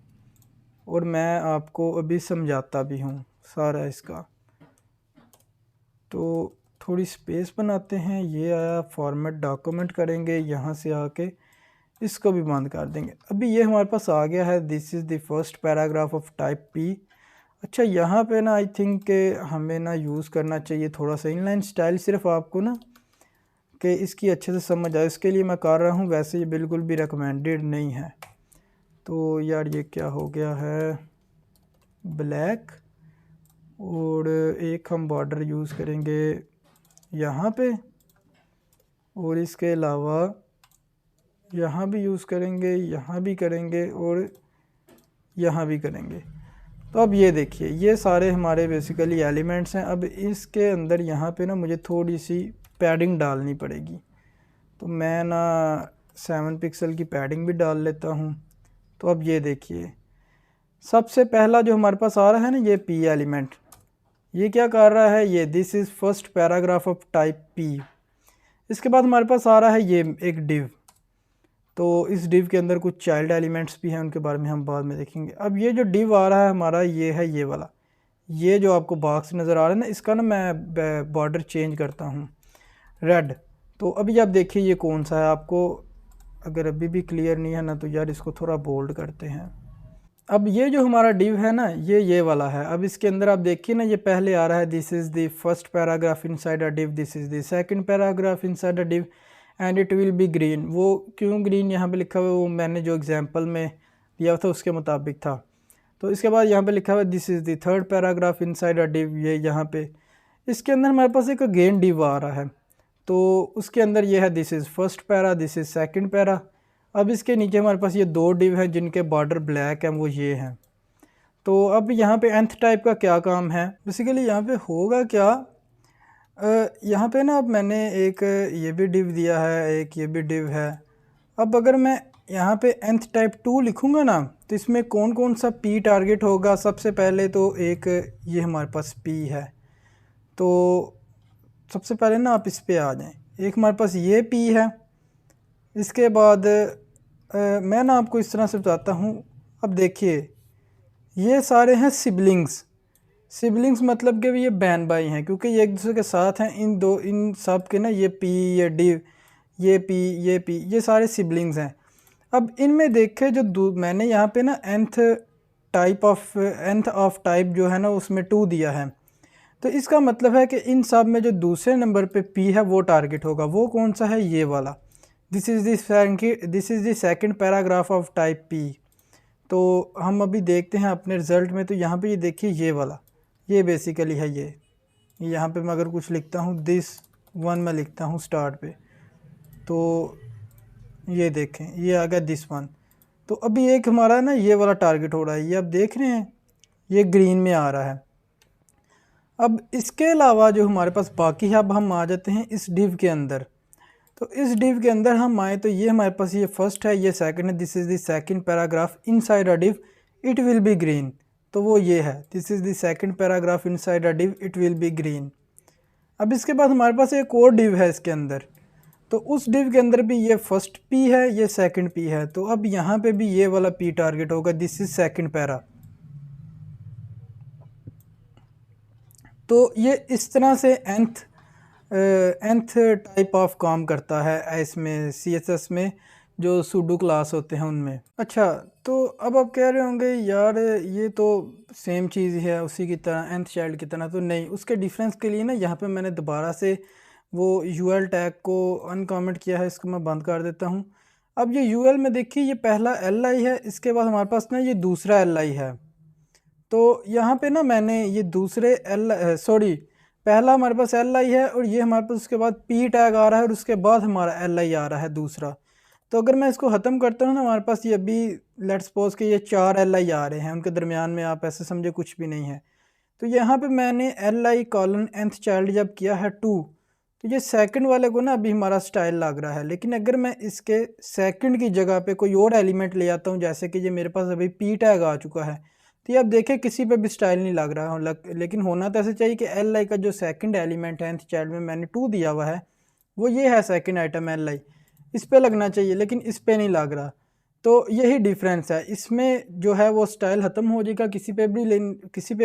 और मैं आपको अभी समझाता भी हूँ सारा इसका। तो थोड़ी स्पेस बनाते हैं, ये आया फॉर्मेट डॉक्यूमेंट करेंगे, यहाँ से आके इसको भी बंद कर देंगे। अभी ये हमारे पास आ गया है, this is the first paragraph of type P. अच्छा यहाँ पे ना आई थिंक हमें ना यूज़ करना चाहिए थोड़ा सा इनलाइन स्टाइल, सिर्फ आपको ना कि इसकी अच्छे से समझ आए इसके लिए मैं कर रहा हूँ, वैसे ये बिल्कुल भी रिकमेंडेड नहीं है। तो यार ये क्या हो गया है, ब्लैक, और एक हम बॉर्डर यूज़ करेंगे यहाँ पे, और इसके अलावा यहाँ भी यूज़ करेंगे, यहाँ भी करेंगे और यहाँ भी करेंगे। तो अब ये देखिए ये सारे हमारे बेसिकली एलिमेंट्स हैं। अब इसके अंदर यहाँ पे ना मुझे थोड़ी सी पैडिंग डालनी पड़ेगी, तो मैं ना 7 पिक्सल की पैडिंग भी डाल लेता हूँ। तो अब ये देखिए सबसे पहला जो हमारे पास आ रहा है ना ये पी एलिमेंट, ये क्या कर रहा है, ये this is first paragraph of type P. इसके बाद हमारे पास आ रहा है ये एक डिव। तो इस डिव के अंदर कुछ चाइल्ड एलिमेंट्स भी हैं, उनके बारे में हम बाद में देखेंगे। अब ये जो डिव आ रहा है हमारा ये है ये वाला, ये जो आपको बॉक्स नज़र आ रहा है ना, इसका ना मैं बॉर्डर चेंज करता हूँ रेड। तो अभी आप देखिए ये कौन सा है, आपको अगर अभी भी क्लियर नहीं है ना तो यार इसको थोड़ा बोल्ड करते हैं। अब ये जो हमारा डिव है ना ये वाला है। अब इसके अंदर आप देखिए ना ये पहले आ रहा है this is the first paragraph inside a div, this is the second paragraph inside a div and it will be green. वो क्यों ग्रीन यहाँ पे लिखा हुआ है वो मैंने जो एग्जांपल में दिया था उसके मुताबिक था। तो इसके बाद यहाँ पे लिखा हुआ है this is the third paragraph inside a div, ये यहाँ पे इसके अंदर हमारे पास एक अगेन डिव आ रहा है। तो उसके अंदर ये है this is first para, this is second para. अब इसके नीचे हमारे पास ये 2 डिव हैं जिनके बॉर्डर ब्लैक हैं, वो ये हैं। तो अब यहाँ पे nth टाइप का क्या काम है, बेसिकली यहाँ पे होगा क्या, यहाँ पे ना अब मैंने एक ये भी डिव दिया है, एक ये भी डिव है। अब अगर मैं यहाँ पे nth टाइप 2 लिखूँगा ना तो इसमें कौन कौन सा p टारगेट होगा। सबसे पहले तो एक ये हमारे पास p है, तो सबसे पहले ना आप इस पे आ जाएं। एक हमारे पास ये p है, इसके बाद मैं ना आपको इस तरह से बताता हूँ। अब देखिए ये सारे हैं सिबलिंग्स। सिबलिंग्स मतलब कि ये बहन भाई हैं, क्योंकि ये एक दूसरे के साथ हैं। इन सब के ना ये पी, ये डी, ये पी, ये पी, ये सारे सिबलिंग्स हैं। अब इनमें देखे जो मैंने यहाँ पे ना nth ऑफ टाइप जो है ना उसमें 2 दिया है। तो इसका मतलब है कि इन सब में जो दूसरे नंबर पे p है वो टारगेट होगा। वो कौन सा है, ये वाला, this is the second paragraph of type p। तो हम अभी देखते हैं अपने रिज़ल्ट में। तो यहाँ पे ये देखिए ये वाला, ये बेसिकली है ये यहाँ पे मैं अगर कुछ लिखता हूँ दिस 1 मैं लिखता हूँ स्टार्ट पे, तो ये देखें ये आ गया दिस 1। तो अभी एक हमारा ना ये वाला टारगेट हो रहा है, ये आप देख रहे हैं ये ग्रीन में आ रहा है। अब इसके अलावा जो हमारे पास बाकी है, अब हम आ जाते हैं इस डिव के अंदर। तो इस डिव के अंदर हम आए तो ये हमारे पास ये फर्स्ट है, ये सेकंड है, this is the second paragraph inside a div, it will be green. तो वो ये है this is the second paragraph inside a div, it will be green. अब इसके बाद हमारे पास एक और डिव है इसके अंदर, तो उस डिव के अंदर भी ये फर्स्ट पी है, ये सेकंड पी है। तो अब यहाँ पे भी ये वाला पी टारगेट होगा, दिस इज़ सेकंड पैरा। तो ये इस तरह से nth टाइप ऑफ काम करता है इसमें CSS में जो सूडो क्लास होते हैं उनमें। अच्छा, तो अब आप कह रहे होंगे यार ये तो सेम चीज़ ही है उसी की तरह nth चाइल्ड की तरह, तो नहीं, उसके डिफरेंस के लिए ना यहाँ पे मैंने दोबारा से वो UL टैग को अनकमेंट किया है, इसको मैं बंद कर देता हूँ। अब ये UL में देखिए ये पहला LI है, इसके बाद हमारे पास ना ये दूसरा LI है। तो यहाँ पे ना मैंने ये दूसरे पहला हमारे पास LI है और ये हमारे पास उसके बाद P टैग आ रहा है और उसके बाद हमारा LI आ रहा है दूसरा। तो अगर मैं इसको ख़त्म करता हूँ ना, हमारे पास ये अभी लेट्स सपोज कि ये 4 LI आ रहे हैं, उनके दरमियान में आप ऐसे समझे कुछ भी नहीं है। तो यहाँ पे मैंने LI कॉलन nth चाइल्ड जब किया है 2, तो ये सेकंड वाले को ना अभी हमारा स्टाइल लग रहा है। लेकिन अगर मैं इसके सेकंड की जगह पे कोई और एलिमेंट ले आता हूँ, जैसे कि ये मेरे पास अभी P टैग आ चुका है, तो ये आप देखें किसी पे भी स्टाइल नहीं लग रहा लेकिन होना तो ऐसे चाहिए कि LI का जो सेकंड एलिमेंट है nth चाइल्ड में मैंने 2 दिया हुआ है, वो ये है सेकंड आइटम LI, इस पे लगना चाहिए लेकिन इस पे नहीं लग रहा। तो यही डिफरेंस है, इसमें जो है वो स्टाइल ख़त्म हो जाएगा, किसी पे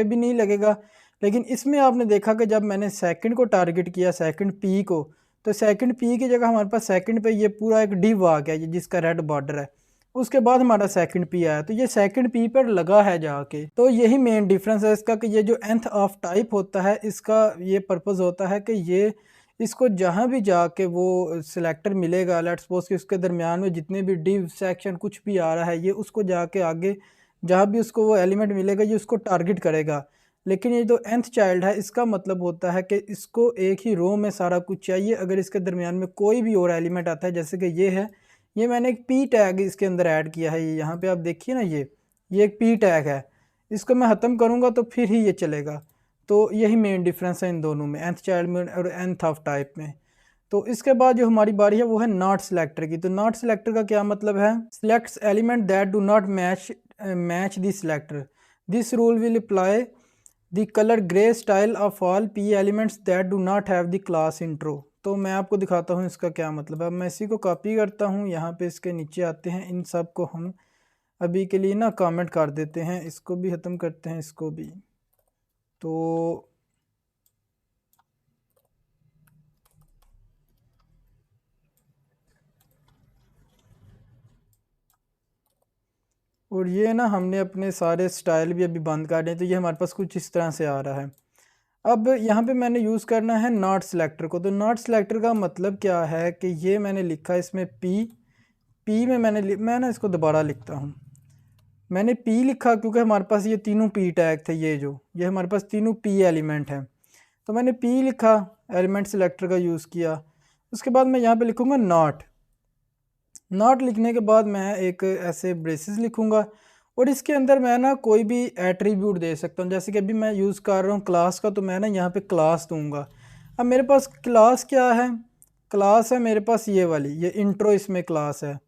भी नहीं लगेगा। लेकिन इसमें आपने देखा कि जब मैंने सेकंड को टारगेट किया, सेकंड P को, तो सेकंड P की जगह हमारे पास सेकंड पे ये पूरा एक डिव आ गया, ये जिसका रेड बॉर्डर है, उसके बाद हमारा सेकंड P आया, तो ये सेकंड P पर लगा है जाके। तो यही मेन डिफरेंस है इसका कि ये जो nth ऑफ टाइप होता है, इसका ये पर्पज़ होता है कि ये इसको जहाँ भी जाके वो सिलेक्टर मिलेगा, लेट्स सपोज कि उसके दरमियान में जितने भी डिव सेक्शन कुछ भी आ रहा है, ये उसको जाके आगे जहाँ भी उसको वो एलिमेंट मिलेगा ये उसको टारगेट करेगा। लेकिन ये जो nth चाइल्ड है, इसका मतलब होता है कि इसको एक ही रो में सारा कुछ चाहिए। अगर इसके दरमियान में कोई भी और एलिमेंट आता है, जैसे कि ये है, ये मैंने एक P टैग इसके अंदर ऐड किया है, ये यहाँ पे आप देखिए ना, ये एक P टैग है, इसको मैं ख़त्म करूँगा तो फिर ही ये चलेगा। तो यही मेन डिफरेंस है इन दोनों में, nth चाइल्ड में और nth ऑफ टाइप में। तो इसके बाद जो हमारी बारी है वो है नॉट सिलेक्टर की। तो नॉट सिलेक्टर का क्या मतलब है? Selects element that do not match the selector, this rule will apply the colour grey style of all P elements that do not have the class intro. तो मैं आपको दिखाता हूँ इसका क्या मतलब है। अब मैं इसी को कॉपी करता हूँ, यहाँ पे इसके नीचे आते हैं, इन सब को हम अभी के लिए ना कमेंट कर देते हैं, इसको भी ख़त्म करते हैं, इसको भी। तो और ये ना हमने अपने सारे स्टाइल भी अभी बंद कर दिए, तो ये हमारे पास कुछ इस तरह से आ रहा है। अब यहाँ पे मैंने यूज़ करना है नॉट सिलेक्टर को। तो नॉट सिलेक्टर का मतलब क्या है कि ये मैंने लिखा इसमें पी में मैं ना इसको दोबारा लिखता हूँ। मैंने P लिखा क्योंकि हमारे पास ये तीनों P टैग थे, ये हमारे पास तीनों P एलिमेंट हैं। तो मैंने P लिखा, एलिमेंट सिलेक्टर का यूज़ किया। उसके बाद मैं यहाँ पे लिखूँगा नॉट लिखने के बाद मैं एक ऐसे ब्रेसेस लिखूँगा और इसके अंदर मैं ना कोई भी एट्रीब्यूट दे सकता हूँ। जैसे कि अभी मैं यूज़ कर रहा हूँ क्लास का, तो मैं ना यहाँ पे क्लास दूँगा। अब मेरे पास क्लास क्या है? क्लास है मेरे पास ये वाली, ये इंट्रो इसमें क्लास है।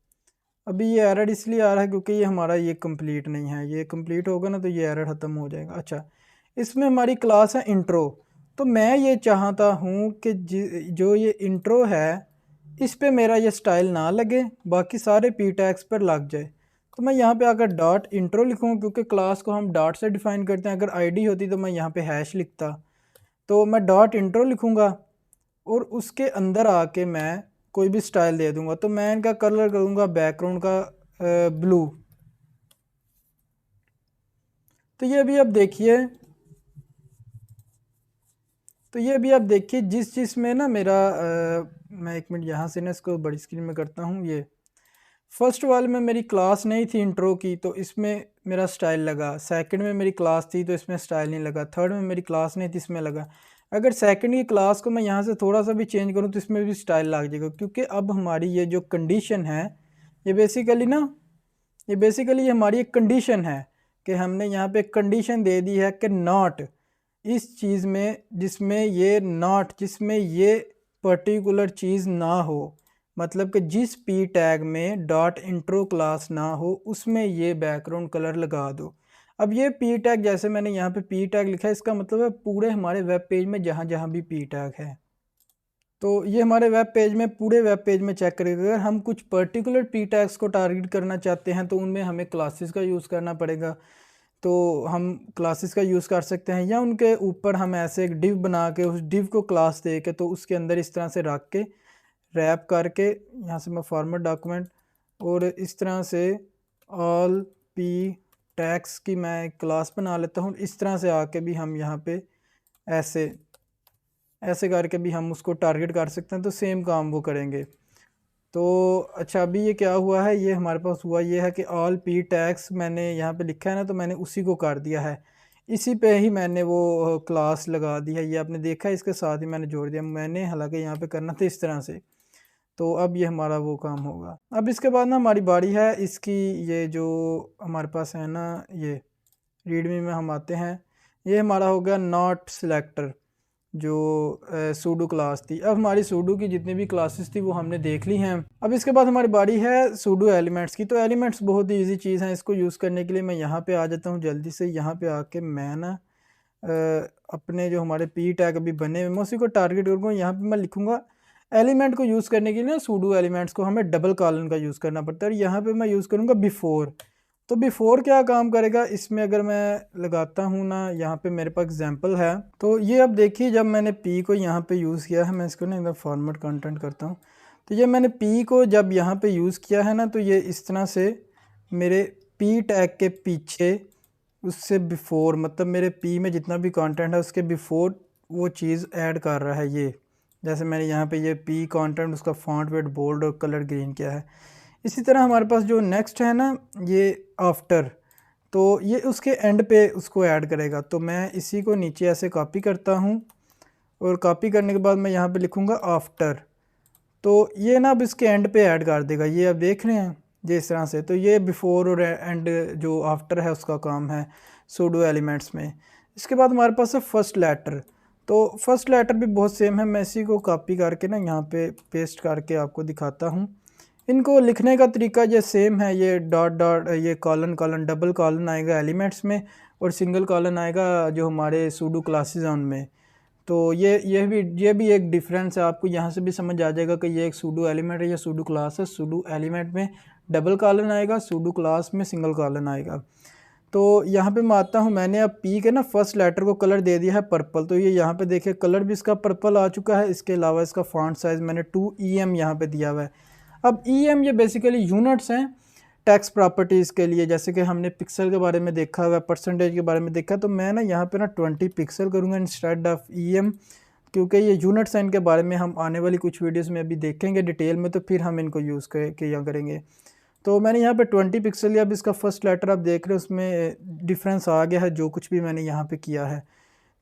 अभी ये एरर इसलिए आ रहा है क्योंकि ये हमारा ये कंप्लीट नहीं है, ये कंप्लीट होगा ना तो ये एरर ख़त्म हो जाएगा। अच्छा, इसमें हमारी क्लास है इंट्रो। तो मैं ये चाहता हूँ कि जो ये इंट्रो है इस पे मेरा ये स्टाइल ना लगे, बाकी सारे P टैग्स पर लग जाए। तो मैं यहाँ पे आकर डॉट इंट्रो लिखूँ, क्योंकि क्लास को हम डॉट से डिफ़ाइन करते हैं। अगर आईडी होती तो मैं यहाँ पे हैश लिखता। तो मैं डॉट इंट्रो लिखूँगा और उसके अंदर आके मैं कोई भी स्टाइल दे दूँगा। तो मैं इनका कलर करूँगा बैकग्राउंड का ब्लू। तो ये अभी आप देखिए जिस में ना मेरा मैं एक मिनट यहाँ से ना इसको बड़ी स्क्रीन में करता हूँ। ये फर्स्ट वाले में मेरी क्लास नहीं थी इंट्रो की, तो इसमें मेरा स्टाइल लगा। सेकंड में मेरी क्लास थी तो इसमें स्टाइल नहीं लगा। थर्ड में मेरी क्लास नहीं थी, इसमें लगा। अगर सेकंड की क्लास को मैं यहाँ से थोड़ा सा भी चेंज करूँ तो इसमें भी स्टाइल लग जाएगा, क्योंकि अब हमारी ये जो कंडीशन है ये बेसिकली हमारी एक कंडीशन है कि हमने यहाँ पे कंडीशन दे दी है कि नॉट इस चीज़ में जिसमें ये पर्टिकुलर चीज़ ना हो, मतलब कि जिस P टैग में डॉट इंट्रो क्लास ना हो उसमें ये बैकग्राउंड कलर लगा दो। अब ये P टैग, जैसे मैंने यहाँ पे P टैग लिखा है, इसका मतलब है पूरे हमारे वेब पेज में जहाँ जहाँ भी P टैग है। तो ये हमारे वेब पेज में, पूरे वेब पेज में चेक करेगा। अगर हम कुछ पर्टिकुलर P टैग्स को टारगेट करना चाहते हैं तो उनमें हमें क्लासेस का यूज़ करना पड़ेगा। तो हम क्लासेस का यूज़ कर सकते हैं, या उनके ऊपर हम ऐसे एक डिव बना के उस डिव को क्लास दे के तो उसके अंदर इस तरह से रख के रैप करके, यहाँ से मैं फॉर्मेट डॉक्यूमेंट और इस तरह से ऑल पी टैक्स की मैं एक क्लास बना लेता हूँ। इस तरह से आके भी हम यहाँ पे ऐसे ऐसे करके भी हम उसको टारगेट कर सकते हैं, तो सेम काम वो करेंगे। तो अच्छा, अभी ये क्या हुआ है, ये हमारे पास हुआ ये है कि ऑल पी टैक्स मैंने यहाँ पे लिखा है ना, तो मैंने उसी को कर दिया है, इसी पे ही मैंने वो क्लास लगा दी है। ये आपने देखा है, इसके साथ ही मैंने जोड़ दिया मैंने, हालांकि यहाँ पे करना था इस तरह से। तो अब ये हमारा वो काम होगा। अब इसके बाद ना हमारी बारी है इसकी, ये जो हमारे पास है ना, ये रीडमी में हम आते हैं, ये हमारा हो गया नॉट सिलेक्टर जो सूडो क्लास थी। अब हमारी सूडो की जितनी भी क्लासेस थी वो हमने देख ली हैं। अब इसके बाद हमारी बारी है सूडो एलिमेंट्स की। तो एलिमेंट्स बहुत ही ईजी चीज़ है, इसको यूज़ करने के लिए मैं यहाँ पे आ जाता हूँ जल्दी से। यहाँ पे आके मैं ना अपने जो हमारे पी टैग अभी बने हुए मैं उसी को टारगेट करूँगा। यहाँ पे मैं लिखूँगा एलिमेंट को यूज़ करने के लिए सूडो एलिमेंट्स को हमें डबल कॉलन का यूज़ करना पड़ता है, और यहाँ पे मैं यूज़ करूँगा बिफोर। तो बिफोर क्या काम करेगा इसमें, अगर मैं लगाता हूँ ना, यहाँ पे मेरे पास एग्जांपल है। तो ये अब देखिए, जब मैंने पी को यहाँ पे यूज़ किया है, मैं इसको ना एकदम फॉर्मेट कंटेंट करता हूँ। तो ये मैंने पी को जब यहाँ पे यूज़ किया है ना, तो ये इस तरह से मेरे पी टैग के पीछे उससे बिफोर, मतलब मेरे पी में जितना भी कंटेंट है उसके बिफोर वो चीज़ ऐड कर रहा है। ये जैसे मैंने यहाँ पे ये पी कंटेंट उसका फॉन्ट वेट बोल्ड और कलर ग्रीन किया है। इसी तरह हमारे पास जो नेक्स्ट है ना, ये आफ्टर, तो ये उसके एंड पे उसको ऐड करेगा। तो मैं इसी को नीचे ऐसे कॉपी करता हूँ, और कॉपी करने के बाद मैं यहाँ पे लिखूँगा आफ्टर। तो ये ना अब इसके एंड पे ऐड कर देगा, ये आप देख रहे हैं ये इस तरह से। तो ये बिफोर और एंड जो आफ्टर है उसका काम है सूडो एलिमेंट्स में। इसके बाद हमारे पास है फर्स्ट लेटर। तो फर्स्ट लेटर भी बहुत सेम है, मैं इसी को कॉपी करके ना यहाँ पे पेस्ट करके आपको दिखाता हूँ। इनको लिखने का तरीका ये सेम है, ये डॉट डॉट, ये कॉलन कॉलन, डबल कॉलन आएगा एलिमेंट्स में, और सिंगल कॉलन आएगा जो हमारे सूडो क्लासेस हैं उनमें। तो ये भी एक डिफरेंस है, आपको यहाँ से भी समझ आ जाएगा कि ये एक सूडो एलिमेंट है या सूडो क्लास है। सूडो एलिमेंट में डबल कॉलन आएगा, सूडो क्लास में सिंगल कॉलन आएगा। तो यहाँ पे मैं आता हूँ, मैंने अब पी के ना फर्स्ट लेटर को कलर दे दिया है पर्पल। तो ये यहाँ पे देखिए कलर भी इसका पर्पल आ चुका है। इसके अलावा इसका फॉन्ट साइज़ मैंने 2em यहाँ पे दिया हुआ है। अब em ये बेसिकली यूनिट्स हैं टैक्स प्रॉपर्टीज़ के लिए, जैसे कि हमने पिक्सल के बारे में देखा हुआ है, परसेंटेज के बारे में देखा। तो मैं ना यहाँ पे ना 20 पिक्सल करूँगा इंस्टेड ऑफ em, क्योंकि ये यूनिट्स हैं, इनके बारे में हम आने वाली कुछ वीडियोस में अभी देखेंगे डिटेल में, तो फिर हम इनको यूज़ किया करेंगे। तो मैंने यहाँ पे 20 पिक्सल लिया। अब इसका फर्स्ट लेटर आप देख रहे हो उसमें डिफरेंस आ गया है जो कुछ भी मैंने यहाँ पे किया है।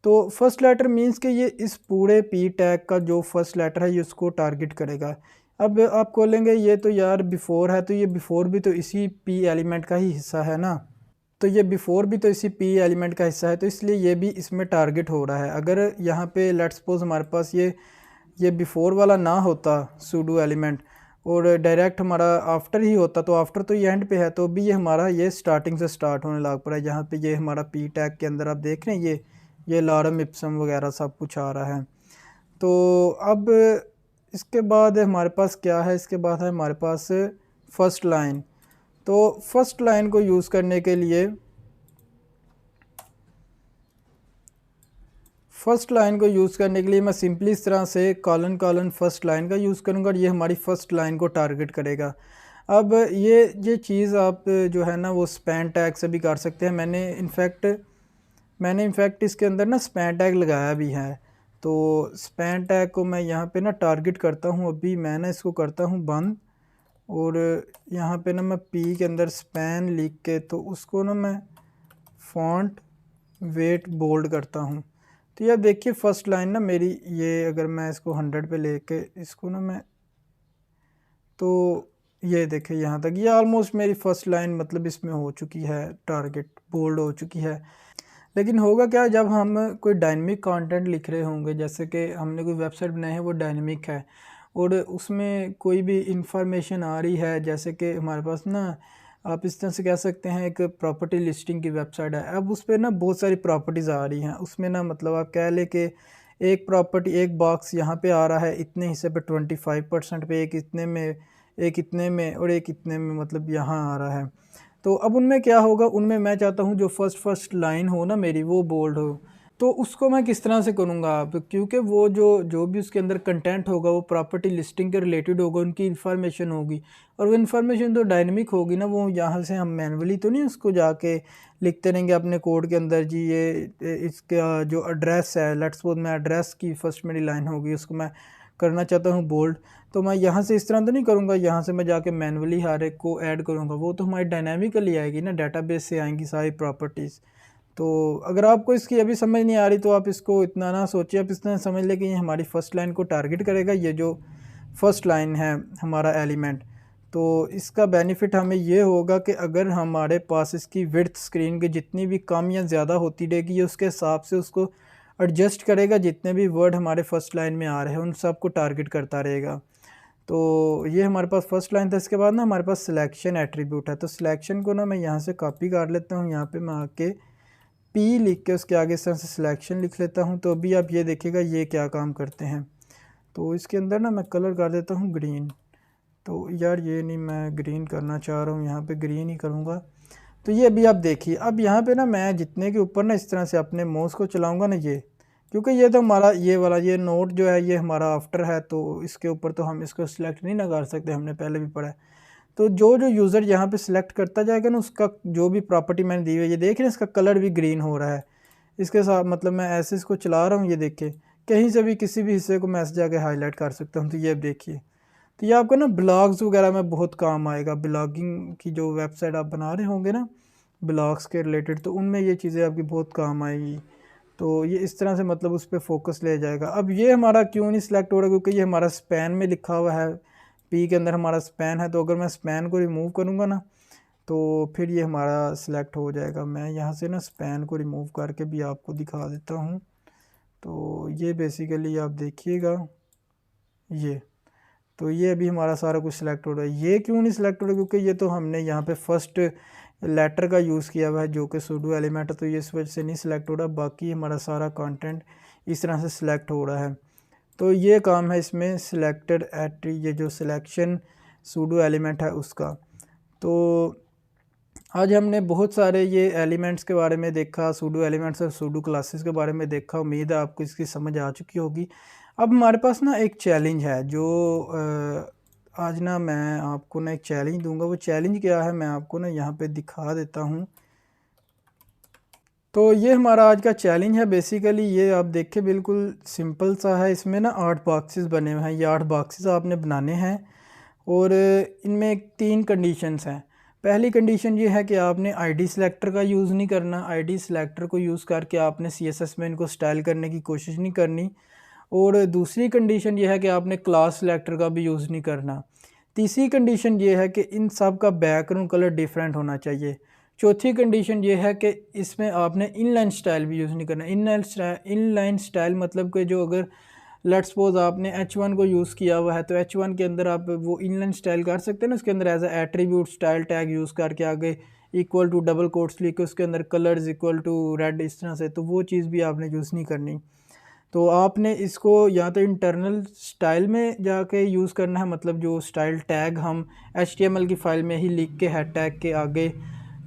तो फर्स्ट लेटर मींस कि ये इस पूरे पी टैग का जो फर्स्ट लेटर है ये उसको टारगेट करेगा। अब आप बोलेंगे ये तो यार बिफोर है, तो ये बिफोर भी तो इसी पी एलिमेंट का ही हिस्सा है ना, तो ये बिफोर भी तो इसी पी एलिमेंट का हिस्सा है, तो इसलिए ये भी इसमें टारगेट हो रहा है। अगर यहाँ पे लेट्स सपोज हमारे पास ये बिफोर वाला ना होता सूडो एलिमेंट, और डायरेक्ट हमारा आफ्टर ही होता, तो आफ्टर तो ये एंड पे है, तो भी ये हमारा ये स्टार्टिंग से स्टार्ट होने लग पड़ा है। यहाँ पे ये हमारा पी टैग के अंदर आप देख रहे हैं ये लॉरम इप्सम वगैरह सब कुछ आ रहा है। तो अब इसके बाद हमारे पास क्या है, इसके बाद है हमारे पास फर्स्ट लाइन। तो फर्स्ट लाइन को यूज़ करने के लिए मैं सिंपली इस तरह से कॉलन कॉलन फर्स्ट लाइन का यूज़ करूँगा, और ये हमारी फर्स्ट लाइन को टारगेट करेगा। अब ये चीज़ आप जो है ना वो स्पैन टैग से भी कर सकते हैं। मैंने इनफैक्ट इसके अंदर ना स्पैन टैग लगाया भी है। तो स्पैन टैग को मैं यहाँ पे ना टारगेट करता हूँ। अभी मैं ना इसको करता हूँ बंद, और यहाँ पे ना मैं पी के अंदर स्पैन लिख के तो उसको ना मैं फॉन्ट वेट बोल्ड करता हूँ। तो यह देखिए फर्स्ट लाइन ना मेरी, ये अगर मैं इसको 100 पे लेके इसको ना मैं, तो ये देखिए यहाँ तक ये ऑलमोस्ट मेरी फर्स्ट लाइन मतलब इसमें हो चुकी है, टारगेट बोल्ड हो चुकी है। लेकिन होगा क्या जब हम कोई डायनेमिक कंटेंट लिख रहे होंगे, जैसे कि हमने कोई वेबसाइट बनाई है वो डायनेमिक है, और उसमें कोई भी इंफॉर्मेशन आ रही है, जैसे कि हमारे पास ना आप इस तरह से कह सकते हैं एक प्रॉपर्टी लिस्टिंग की वेबसाइट है। अब उस पर ना बहुत सारी प्रॉपर्टीज़ आ रही हैं, उसमें ना मतलब आप कह लें कि एक प्रॉपर्टी, एक बॉक्स यहाँ पे आ रहा है इतने हिस्से पे 25% पे, एक इतने में और एक इतने में, मतलब यहाँ आ रहा है। तो अब उनमें क्या होगा, उनमें मैं चाहता हूँ जो फर्स्ट लाइन हो ना मेरी वो बोल्ड हो। तो उसको मैं किस तरह से करूँगा आप, क्योंकि वो जो भी उसके अंदर कंटेंट होगा वो प्रॉपर्टी लिस्टिंग के रिलेटेड होगा, उनकी इन्फॉर्मेशन होगी, और वो इन्फॉर्मेशन तो डायनेमिक होगी ना, वो यहाँ से हम मैनुअली तो नहीं उसको जाके लिखते रहेंगे अपने कोड के अंदर जी ये इसका जो एड्रेस है, लेट्स सपोज मैं एड्रेस की फर्स्ट मेरी लाइन होगी उसको मैं करना चाहता हूँ बोल्ड, तो मैं यहाँ से इस तरह तो नहीं करूँगा, यहाँ से मैं जाके मैनुअली हर एक को ऐड करूँगा, वो तो हमारी डायनामिकली आएगी ना, डाटाबेस से आएंगी सारी प्रॉपर्टीज़। तो अगर आपको इसकी अभी समझ नहीं आ रही तो आप इसको इतना ना सोचिए, आप इतना समझ लें कि ये हमारी फर्स्ट लाइन को टारगेट करेगा, ये जो फर्स्ट लाइन है हमारा एलिमेंट। तो इसका बेनिफिट हमें ये होगा कि अगर हमारे पास इसकी विड्थ स्क्रीन की जितनी भी कम या ज़्यादा होती रहेगी, ये उसके हिसाब से उसको एडजस्ट करेगा, जितने भी वर्ड हमारे फर्स्ट लाइन में आ रहे हैं उन सब को टारगेट करता रहेगा। तो ये हमारे पास फर्स्ट लाइन था। इसके बाद ना हमारे पास सिलेक्शन एट्रीब्यूट है, तो सिलेक्शन को ना मैं यहाँ से कॉपी कर लेता हूँ, यहाँ पे मैं आके पी लिख के उसके आगे इस तरह से सिलेक्शन लिख लेता हूँ। तो अभी आप ये देखिएगा ये क्या काम करते हैं। तो इसके अंदर ना मैं कलर कर देता हूँ ग्रीन। तो यार ये नहीं, मैं ग्रीन करना चाह रहा हूँ, यहाँ पे ग्रीन ही करूँगा। तो ये अभी आप देखिए, अब यहाँ पे ना मैं जितने के ऊपर ना इस तरह से अपने माउस को चलाऊँगा ना, ये क्योंकि ये तो हमारा ये वाला ये नोट जो है ये हमारा आफ्टर है, तो इसके ऊपर तो हम इसको सिलेक्ट नहीं ना कर सकते, हमने पहले भी पढ़ा है। तो जो यूज़र यहाँ पे सिलेक्ट करता जाएगा ना, उसका जो भी प्रॉपर्टी मैंने दी हुई है, ये देख रहे हैं इसका कलर भी ग्रीन हो रहा है। इसके साथ मतलब मैं ऐसे इसको चला रहा हूँ, ये देखिए कहीं से भी किसी भी हिस्से को मैं ऐसे जाके हाईलाइट कर सकता हूँ। तो ये अब देखिए, तो ये आपको ना ब्लॉग्स वगैरह में बहुत काम आएगा। ब्लॉगिंग की जो वेबसाइट आप बना रहे होंगे ना ब्लॉग्स के रिलेटेड, तो उनमें ये चीज़ें आपकी बहुत काम आएगी। तो ये इस तरह से मतलब उस पर फोकस ले जाएगा। अब ये हमारा क्यों नहीं सिलेक्ट हो रहा, क्योंकि ये हमारा स्पैन में लिखा हुआ है, पी के अंदर हमारा स्पैन है। तो अगर मैं स्पैन को रिमूव करूँगा ना तो फिर ये हमारा सिलेक्ट हो जाएगा। मैं यहाँ से ना स्पैन को रिमूव करके भी आपको दिखा देता हूँ। तो ये बेसिकली आप देखिएगा ये, तो ये अभी हमारा सारा कुछ सिलेक्ट हो रहा है। ये क्यों नहीं सिलेक्ट हो रहा, क्योंकि ये तो हमने यहाँ पे फर्स्ट लेटर का यूज़ किया हुआ है जो कि सूडो एलिमेंट है, तो ये इस वजह से नहीं सिलेक्ट हो रहा। बाकी हमारा सारा कंटेंट इस तरह से सिलेक्ट हो रहा है। तो ये काम है इसमें सिलेक्टेड एट ये जो सिलेक्शन सूडो एलिमेंट है उसका। तो आज हमने बहुत सारे ये एलिमेंट्स के बारे में देखा, सूडो एलिमेंट्स और सूडो क्लासेस के बारे में देखा। उम्मीद है आपको इसकी समझ आ चुकी होगी। अब हमारे पास ना एक चैलेंज है जो आज ना मैं आपको ना एक चैलेंज दूंगा। वो चैलेंज क्या है मैं आपको ना यहाँ पे दिखा देता हूँ। तो ये हमारा आज का चैलेंज है। बेसिकली ये आप देखें बिल्कुल सिंपल सा है। इसमें ना 8 बॉक्सेस बने हुए हैं। ये 8 बॉक्सेस आपने बनाने हैं और इनमें 3 कंडीशंस हैं। पहली कंडीशन ये है कि आपने आईडी सिलेक्टर का यूज़ नहीं करना। आईडी सिलेक्टर को यूज़ करके आपने सीएसएस में इनको स्टाइल करने की कोशिश नहीं करनी। और दूसरी कंडीशन ये है कि आपने क्लास सिलेक्टर का भी यूज़ नहीं करना। तीसरी कंडीशन ये है कि इन सब का बैकग्राउंड कलर डिफरेंट होना चाहिए। चौथी कंडीशन ये है कि इसमें आपने इनलाइन स्टाइल भी यूज़ नहीं करना। इनलाइन स्टाइल मतलब कि जो अगर लेट्स सपोज आपने H1 को यूज़ किया हुआ है तो H1 के अंदर आप वो इनलाइन स्टाइल कर सकते हैं ना, उसके अंदर as attribute style tag use करके आगे इक्वल टू डबल कोट्स लिख के उसके अंदर कलर्स इक्वल टू रेड इस तरह से, तो वो चीज़ भी आपने यूज़ नहीं करनी। तो आपने इसको या तो इंटरनल स्टाइल में जाके यूज़ करना है, मतलब जो स्टाइल टैग हम HTML की फ़ाइल में ही लिख के हेड टैग के आगे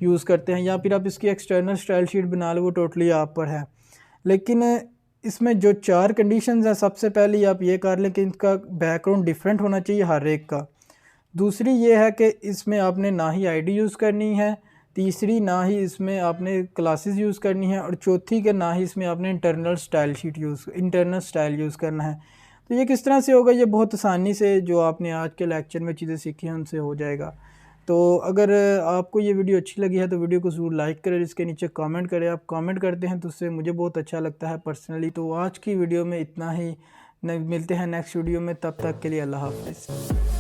यूज़ करते हैं, या फिर आप इसकी एक्सटर्नल स्टाइल शीट बना लो, वो टोटली आप पर है। लेकिन इसमें जो 4 कंडीशंस हैं, सबसे पहले आप ये कर लें कि इनका बैकग्राउंड डिफरेंट होना चाहिए हर एक का। दूसरी ये है कि इसमें आपने ना ही आईडी यूज़ करनी है, तीसरी ना ही इसमें आपने क्लासेस यूज़ करनी है, और चौथी के ना ही इसमें आपने इंटरनल स्टाइल यूज़ करना है। तो ये किस तरह से होगा, ये बहुत आसानी से जो आपने आज के लेक्चर में चीज़ें सीखी हैं उनसे हो जाएगा। तो अगर आपको ये वीडियो अच्छी लगी है तो वीडियो को ज़रूर लाइक करें, इसके नीचे कमेंट करें। आप कमेंट करते हैं तो उससे मुझे बहुत अच्छा लगता है पर्सनली। तो आज की वीडियो में इतना ही, मिलते हैं नेक्स्ट वीडियो में, तब तक के लिए अल्लाह हाफ़िज़।